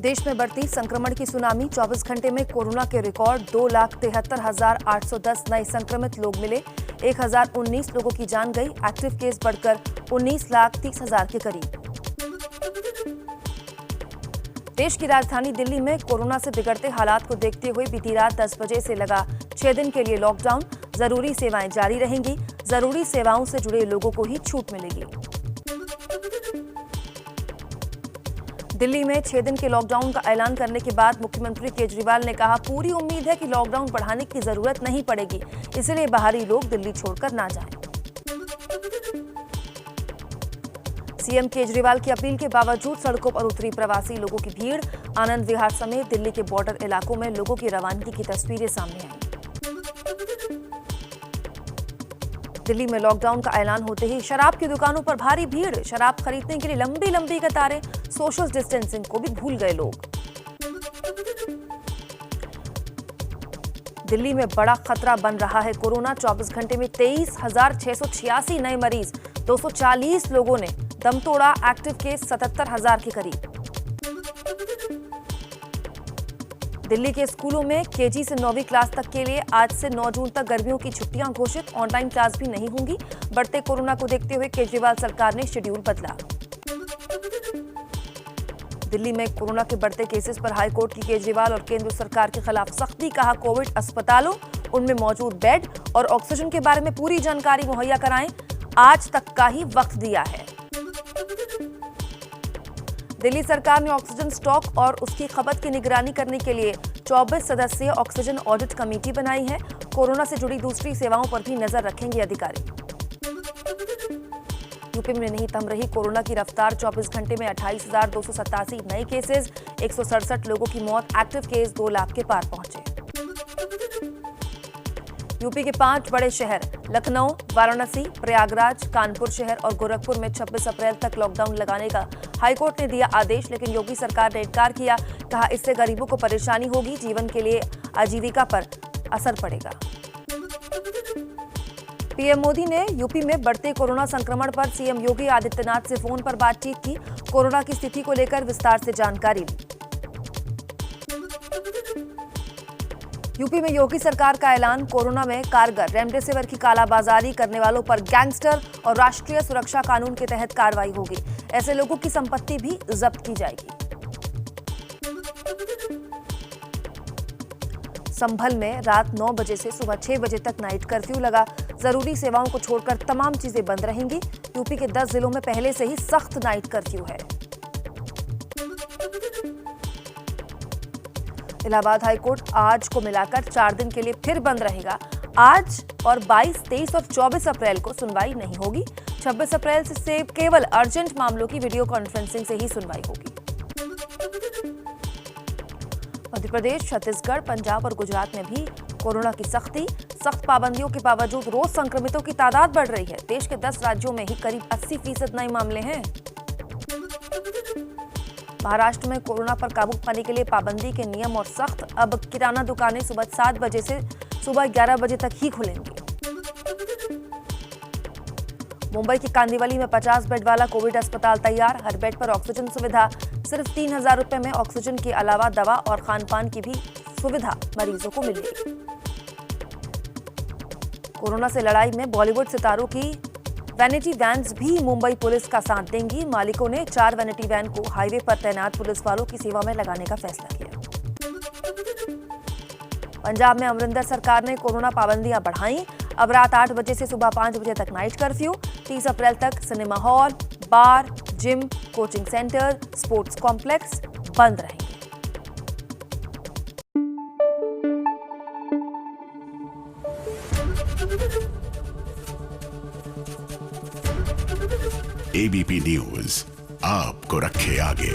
देश में बढ़ती संक्रमण की सुनामी। 24 घंटे में कोरोना के रिकॉर्ड 2,73,810 नए संक्रमित लोग मिले। 1,019 लोगों की जान गई। एक्टिव केस बढ़कर 19,30,000 के करीब। देश की राजधानी दिल्ली में कोरोना से बिगड़ते हालात को देखते हुए बीती रात 10 बजे से लगा 6 दिन के लिए लॉकडाउन। जरूरी सेवाएं जारी रहेंगी। जरूरी सेवाओं से जुड़े लोगों को ही छूट मिलेगी। दिल्ली में 6 दिन के लॉकडाउन का ऐलान करने के बाद मुख्यमंत्री केजरीवाल ने कहा, पूरी उम्मीद है कि लॉकडाउन बढ़ाने की जरूरत नहीं पड़ेगी, इसलिए बाहरी लोग दिल्ली छोड़कर ना जाएं। सीएम केजरीवाल की अपील के बावजूद सड़कों पर उतरी प्रवासी लोगों की भीड़। आनंद विहार समेत दिल्ली के बॉर्डर इलाकों में लोगों की रवानगी की तस्वीरें सामने आई। दिल्ली में लॉकडाउन का ऐलान होते ही शराब की दुकानों पर भारी भीड़। शराब खरीदने के लिए लंबी लंबी कतारें। सोशल डिस्टेंसिंग को भी भूल गए लोग। दिल्ली में बड़ा खतरा बन रहा है कोरोना। 24 घंटे में 23,686 नए मरीज। 240 लोगों ने दम तोड़ा। एक्टिव केस 77,000 के करीब। दिल्ली के स्कूलों में केजी से 9वीं क्लास तक के लिए आज से 9 जून तक गर्मियों की छुट्टियां घोषित। ऑनलाइन क्लास भी नहीं होंगी। बढ़ते कोरोना को देखते हुए केजरीवाल सरकार ने शेड्यूल बदला। दिल्ली में कोरोना के बढ़ते केसेस पर हाईकोर्ट की केजरीवाल और केंद्र सरकार के खिलाफ सख्ती। कहा, कोविड अस्पतालों, उनमें मौजूद बेड और ऑक्सीजन के बारे में पूरी जानकारी मुहैया कराएं। आज तक का ही वक्त दिया है। दिल्ली सरकार ने ऑक्सीजन स्टॉक और उसकी खपत की निगरानी करने के लिए 24 सदस्यीय ऑक्सीजन ऑडिट कमेटी बनाई है। कोरोना से जुड़ी दूसरी सेवाओं पर भी नजर रखेंगे अधिकारी। यूपी में नहीं थम रही कोरोना की रफ्तार। 24 घंटे में 28,287 नए केसेस। 167 लोगों की मौत। एक्टिव केस 2 लाख के पार पहुंचे। यूपी के 5 बड़े शहर लखनऊ, वाराणसी, प्रयागराज, कानपुर शहर और गोरखपुर में 26 अप्रैल तक लॉकडाउन लगाने का हाईकोर्ट ने दिया आदेश, लेकिन योगी सरकार ने इनकार किया। कहा, इससे गरीबों को परेशानी होगी, जीवन के लिए आजीविका पर असर पड़ेगा। पीएम मोदी ने यूपी में बढ़ते कोरोना संक्रमण पर सीएम योगी आदित्यनाथ से फोन पर बातचीत की। कोरोना की स्थिति को लेकर विस्तार से जानकारी ली। यूपी में योगी सरकार का ऐलान। कोरोना में कारगर रेमडेसिविर की कालाबाजारी करने वालों पर गैंगस्टर और राष्ट्रीय सुरक्षा कानून के तहत कार्रवाई होगी। ऐसे लोगों की संपत्ति भी जब्त की जाएगी। संभल में रात 9 बजे से सुबह 6 बजे तक नाइट कर्फ्यू लगा। जरूरी सेवाओं को छोड़कर तमाम चीजें बंद रहेंगी। यूपी के 10 जिलों में पहले से ही सख्त नाइट कर्फ्यू है। इलाहाबाद हाईकोर्ट आज को मिलाकर 4 दिन के लिए फिर बंद रहेगा। आज और 22, 23 और 24 अप्रैल को सुनवाई नहीं होगी। 26 अप्रैल से केवल अर्जेंट मामलों की वीडियो कॉन्फ्रेंसिंग से ही सुनवाई होगी। मध्य प्रदेश, छत्तीसगढ़, पंजाब और गुजरात में भी कोरोना की सख्त पाबंदियों के बावजूद रोज संक्रमितों की तादाद बढ़ रही है। देश के 10 राज्यों में ही करीब 80% नए मामले हैं। महाराष्ट्र में कोरोना पर काबू पाने के लिए पाबंदी के नियम और सख्त। अब किराना दुकानें सुबह 7 बजे से सुबह 11 बजे तक ही खुलेंगी। मुंबई के कांदिवली में 50 बेड वाला कोविड अस्पताल तैयार। हर बेड पर ऑक्सीजन सुविधा। सिर्फ 3,000 रुपए में ऑक्सीजन के अलावा दवा और खान-पान की भी सुविधा मरीजों को मिलेगी। कोरोना से लड़ाई में बॉलीवुड सितारों की वैनिटी वैन्स भी मुंबई पुलिस का साथ देंगी। मालिकों ने 4 वैनिटी वैन को हाईवे पर तैनात पुलिस वालों की सेवा में लगाने का फैसला किया। पंजाब में अमरिंदर सरकार ने कोरोना पाबंदियां बढ़ाई। अब रात 8 बजे से सुबह 5 बजे तक नाइट कर्फ्यू। 30 अप्रैल तक cinema hall, bar, gym, coaching centre, sports complex बंद रहेंगे। एबीपी न्यूज आपको रखे आगे।